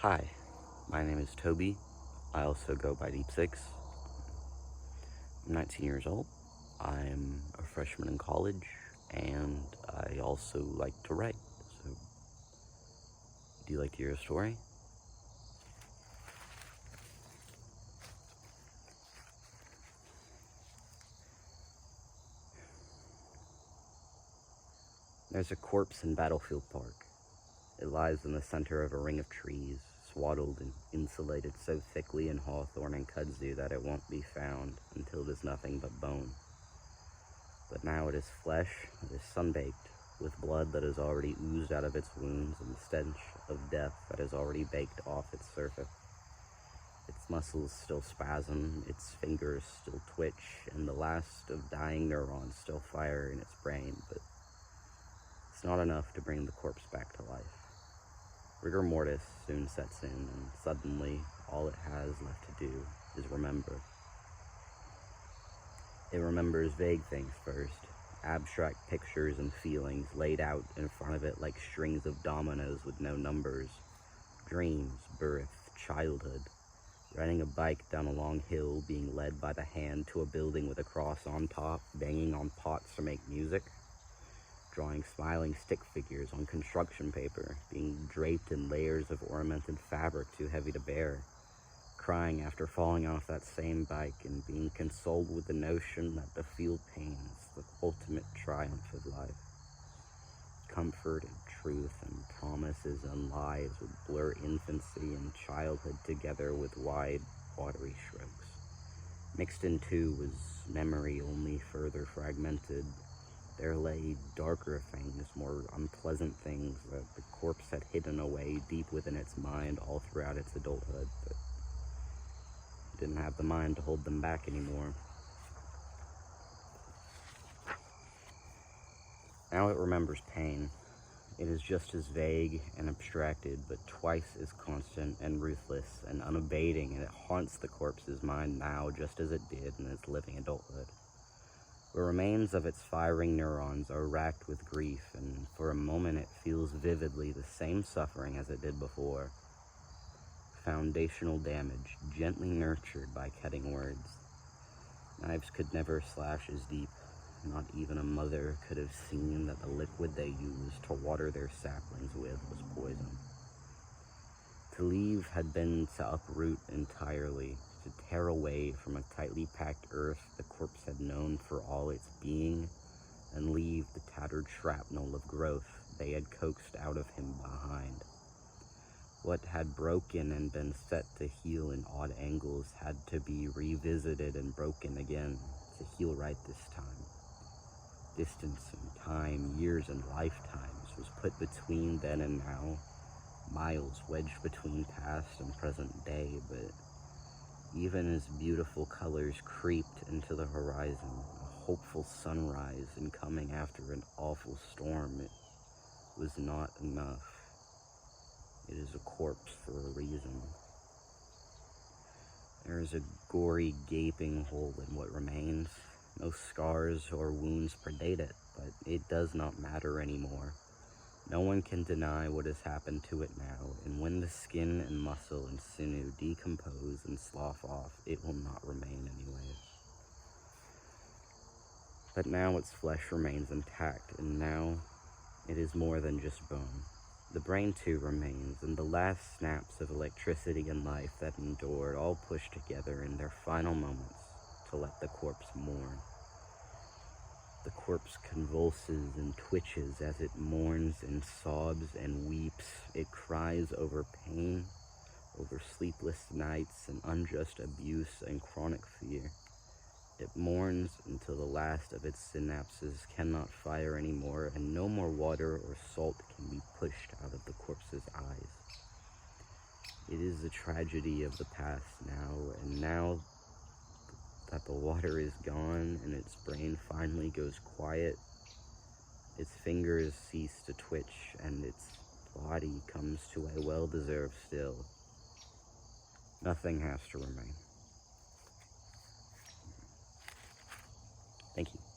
Hi, my name is Toby. I also go by Deep Six. I'm 19 years old. I'm a freshman in college, and I also like to write. So, do you like to hear a story? There's a corpse in Battlefield Park. It lies in the center of a ring of trees, swaddled and insulated so thickly in hawthorn and kudzu that it won't be found until it is nothing but bone. But now it is flesh that is sunbaked, with blood that has already oozed out of its wounds and the stench of death that has already baked off its surface. Its muscles still spasm, its fingers still twitch, and the last of dying neurons still fire in its brain, but it's not enough to bring the corpse back to life. Rigor mortis soon sets in, and suddenly all it has left to do is remember. It remembers vague things first, abstract pictures and feelings laid out in front of it like strings of dominoes with no numbers. Dreams, birth, childhood, riding a bike down a long hill, being led by the hand to a building with a cross on top, banging on pots to make music, drawing smiling stick figures on construction paper, being draped in layers of ornamented fabric too heavy to bear, crying after falling off that same bike and being consoled with the notion that to feel pain is the ultimate triumph of life. Comfort and truth and promises and lies would blur infancy and childhood together with wide, watery strokes. Mixed in too was memory only further fragmented. There lay darker things, more unpleasant things that the corpse had hidden away deep within its mind all throughout its adulthood, but didn't have the mind to hold them back anymore. Now it remembers pain. It is just as vague and abstracted, but twice as constant and ruthless and unabating, and it haunts the corpse's mind now just as it did in its living adulthood. The remains of its firing neurons are racked with grief, and for a moment it feels vividly the same suffering as it did before. Foundational damage, gently nurtured by cutting words. Knives could never slash as deep. Not even a mother could have seen that the liquid they used to water their saplings with was poison. To leave had been to uproot entirely, to tear away from a tightly packed earth the corpse had known for all its being, and leave the tattered shrapnel of growth they had coaxed out of him behind. What had broken and been set to heal in odd angles had to be revisited and broken again, to heal right this time. Distance and time, years and lifetimes was put between then and now, miles wedged between past and present day, but even as beautiful colors creeped into the horizon, a hopeful sunrise incoming after an awful storm, it was not enough. It is a corpse for a reason. There is a gory, gaping hole in what remains. No scars or wounds predate it, but it does not matter anymore. No one can deny what has happened to it now, and when the skin and muscle and sinew decompose and slough off, it will not remain anyways. But now its flesh remains intact, and now it is more than just bone. The brain too remains, and the last snaps of electricity and life that endured all pushed together in their final moments to let the corpse mourn. The corpse convulses and twitches as it mourns and sobs and weeps. It cries over pain, over sleepless nights and unjust abuse and chronic fear. It mourns until the last of its synapses cannot fire anymore, and no more water or salt can be pushed out of the corpse's eyes. It is the tragedy of the past now, and now that the water is gone and its brain finally goes quiet, its fingers cease to twitch and its body comes to a well-deserved still. Nothing has to remain. Thank you.